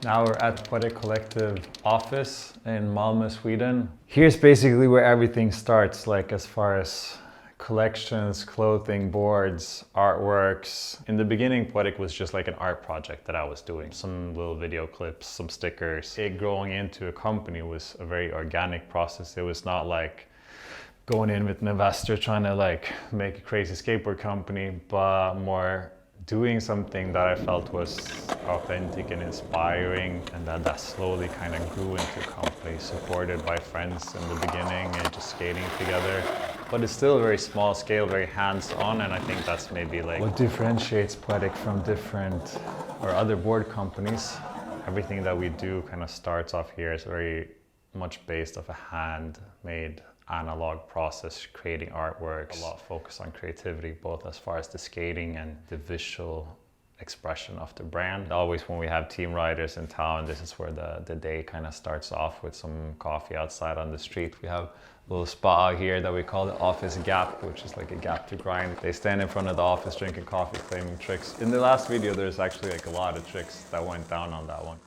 Now we're at Poeticcollective office in Malmö, Sweden. Here's basically where everything starts, like as far as collections, clothing, boards, artworks. In the beginning, Poetic was just like an art project that I was doing. Some little video clips, some stickers. It growing into a company was a very organic process. It was not like going in with an investor trying to like make a crazy skateboard company, but more doing something that I felt was authentic and inspiring, and that slowly kind of grew into a company supported by friends in the beginning and just skating together. But it's still a very small scale, very hands-on, and I think that's maybe like what differentiates Poetic from different or other board companies. Everything that we do kind of starts off here is very much based off a handmade analog process, creating artworks. A lot of focus on creativity, both as far as the skating and the visual expression of the brand. Always when we have team riders in town, this is where the day kind of starts off with some coffee outside on the street. We have a little spot out here that we call the office gap, which is like a gap to grind. They stand in front of the office drinking coffee, claiming tricks. In the last video, there's actually like a lot of tricks that went down on that one.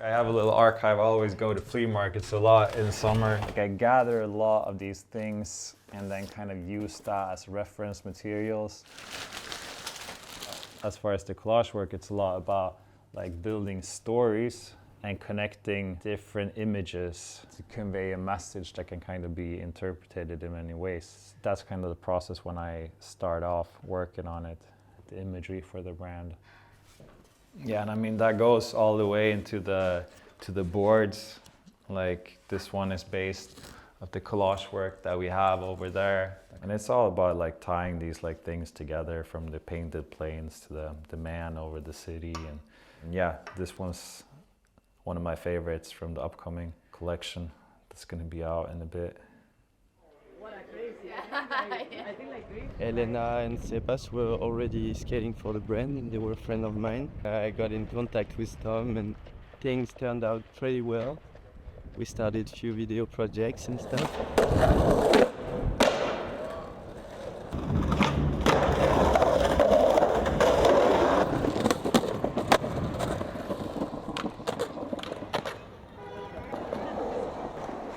I have a little archive. I always go to flea markets a lot in summer. Like I gather a lot of these things and then kind of use that as reference materials. As far as the collage work, it's a lot about like building stories and connecting different images to convey a message that can kind of be interpreted in many ways. That's kind of the process when I start off working on it, the imagery for the brand. Yeah, and I mean that goes all the way into the boards. Like this one is based of the collage work that we have over there, and it's all about like tying these like things together, from the painted planes to the man over the city, and yeah, this one's one of my favorites from the upcoming collection that's going to be out in a bit. Elena and Sebas were already skating for the brand and they were a friend of mine. I got in contact with Tom and things turned out pretty well. We started a few video projects and stuff.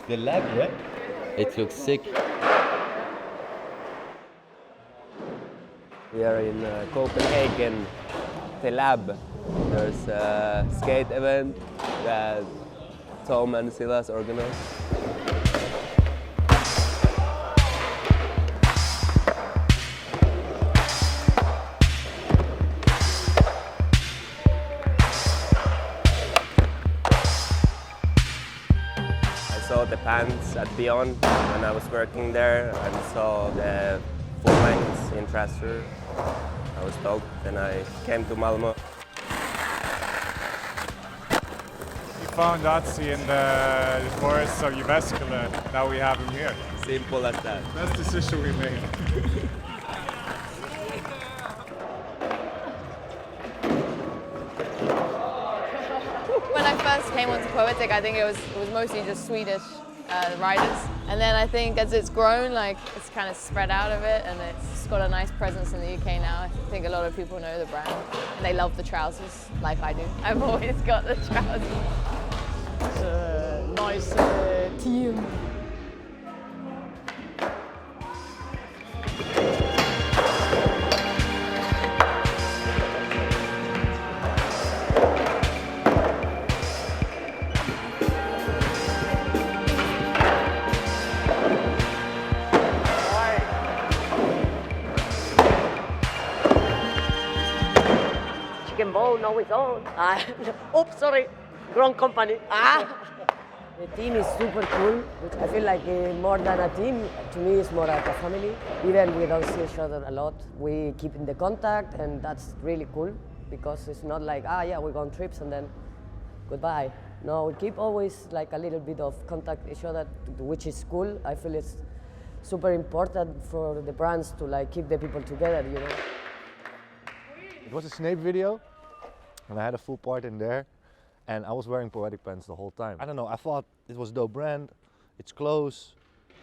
The lab, yeah? It looks sick. We are in Copenhagen, the lab. There's a skate event that Tom and Silas organized. I saw the pants at Beyond when I was working there and saw the full lengths in Trasher. I was stoked, then I came to Malmö. We found Otzi in the forests of Jyväskylä. Now we have him here. Simple as that. Best decision we made. When I first came onto Poetic, I think it was mostly just Swedish riders. And then I think as it's grown, like it's kind of spread out of it, and it's got a nice presence in the UK now. I think a lot of people know the brand and they love the trousers, like I do. I've always got the trousers. It's a nice team. Now his own. Oops, sorry, wrong company. The team is super cool. I feel like more than a team, to me it's more like a family. Even we don't see each other a lot, we keep in the contact, and that's really cool because it's not like, yeah, we go on trips and then goodbye. No, we keep always like a little bit of contact with each other, which is cool. I feel it's super important for the brands to like keep the people together, you know. It was a Snape video, and I had a full part in there, and I was wearing Poetic pants the whole time. I don't know, I thought it was a dope brand, it's close,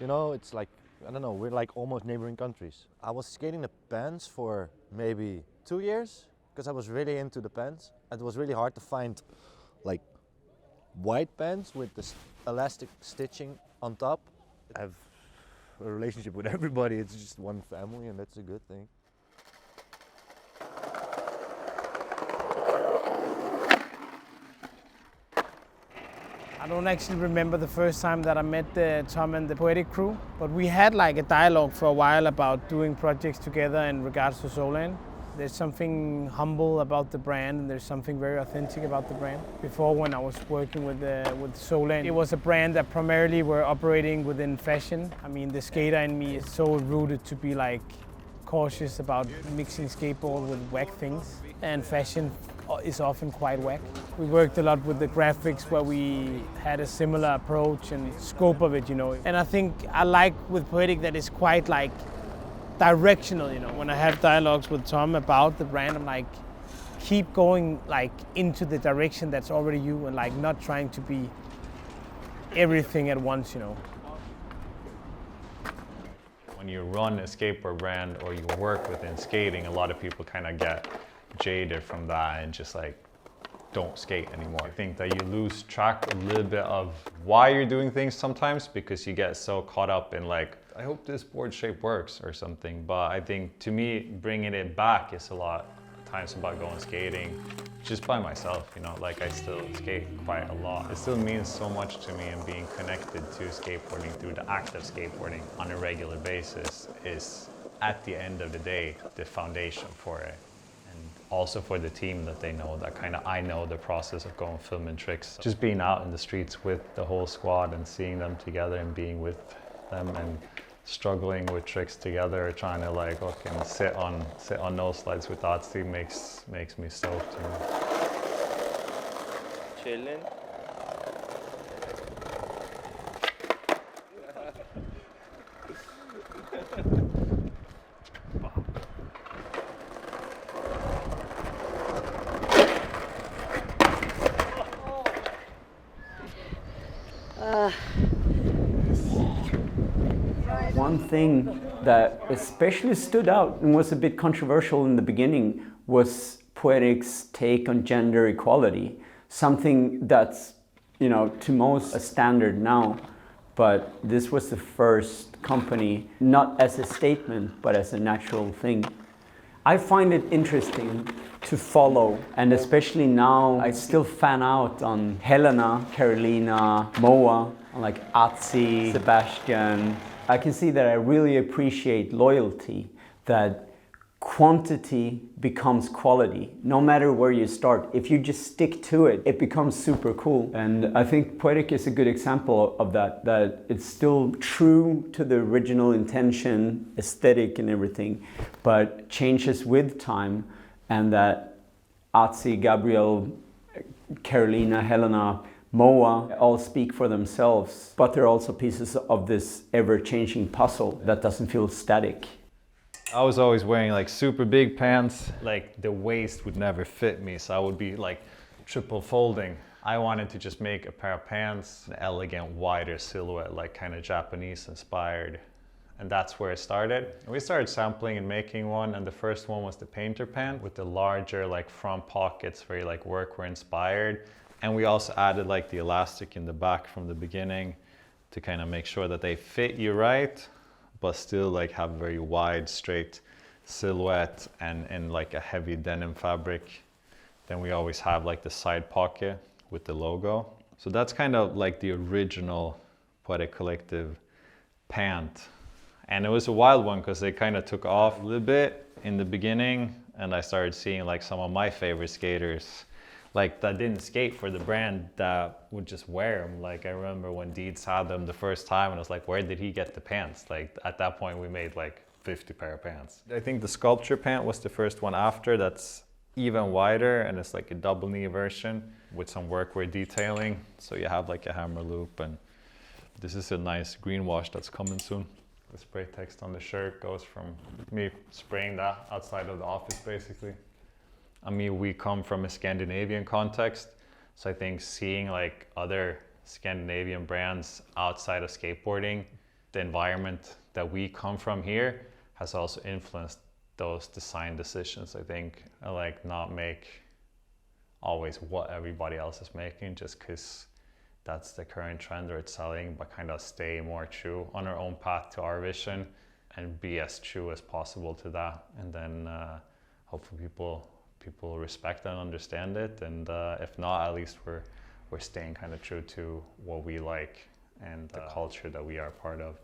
you know, it's like, I don't know, we're like almost neighboring countries. I was skating the pants for maybe 2 years, because I was really into the pants. It was really hard to find like white pants with the elastic stitching on top. I have a relationship with everybody. It's just one family, and that's a good thing. I don't actually remember the first time that I met Tom and the Poetic crew, but we had like a dialogue for a while about doing projects together in regards to Solan. There's something humble about the brand, and there's something very authentic about the brand. Before, when I was working with Solan, it was a brand that primarily were operating within fashion. I mean, the skater in me is so rooted to be like cautious about mixing skateboard with whack things, and fashion is often quite whack. We worked a lot with the graphics where we had a similar approach and scope of it, you know. And I think I like with Poetic that it's quite like directional, you know. When I have dialogues with Tom about the brand, I'm like, keep going like into the direction that's already you, and like not trying to be everything at once, you know. When you run a skateboard brand or you work within skating, a lot of people kind of get jaded from that and just like don't skate anymore. I think that you lose track a little bit of why you're doing things sometimes because you get so caught up in like, I hope this board shape works or something. But I think to me, bringing it back is a lot of times about going skating just by myself, you know, like I still skate quite a lot. It still means so much to me, and being connected to skateboarding through the act of skateboarding on a regular basis is at the end of the day, the foundation for it. Also for the team, that they know that kind of I know the process of going filming tricks. Just being out in the streets with the whole squad and seeing them together and being with them and struggling with tricks together, trying to like fucking sit on nose slides with Otzi makes me stoked. You know? Chilling. One thing that especially stood out and was a bit controversial in the beginning was Poetic's take on gender equality. Something that's, you know, to most a standard now, but this was the first company, not as a statement, but as a natural thing. I find it interesting to follow, and especially now I still fan out on Helena, Carolina, Moa, on like Atzi, Sebastian. I can see that I really appreciate loyalty, that quantity becomes quality. No matter where you start, if you just stick to it, it becomes super cool. And I think Poetic is a good example of that, that it's still true to the original intention, aesthetic and everything, but changes with time, and that Atzi, Gabriel, Carolina, Helena, Moa all speak for themselves, but they're also pieces of this ever-changing puzzle that doesn't feel static. I was always wearing like super big pants, like the waist would never fit me, so I would be like triple folding. I wanted to just make a pair of pants, an elegant, wider silhouette, like kind of Japanese inspired. And that's where it started. We started sampling and making one, and the first one was the painter pant with the larger like front pockets, very like workwear inspired. And we also added like the elastic in the back from the beginning to kind of make sure that they fit you right, but still like have a very wide, straight silhouette and like a heavy denim fabric. Then we always have like the side pocket with the logo. So that's kind of like the original Poeticcollective pant. And it was a wild one because they kind of took off a little bit in the beginning, and I started seeing like some of my favorite skaters like that didn't skate for the brand that would just wear them. Like I remember when Deeds had them the first time, and I was like, where did he get the pants? Like at that point we made like 50 pair of pants. I think the sculpture pant was the first one after, that's even wider, and it's like a double knee version with some workwear detailing. So you have like a hammer loop, and this is a nice green wash that's coming soon. The spray text on the shirt goes from me spraying that outside of the office basically. I mean, we come from a Scandinavian context, so I think seeing like other Scandinavian brands outside of skateboarding, the environment that we come from here has also influenced those design decisions. I think I like not make always what everybody else is making, just because that's the current trend or it's selling, but kind of stay more true on our own path to our vision and be as true as possible to that. And then hopefully people respect and understand it. And if not, at least we're staying kind of true to what we like and the culture that we are part of.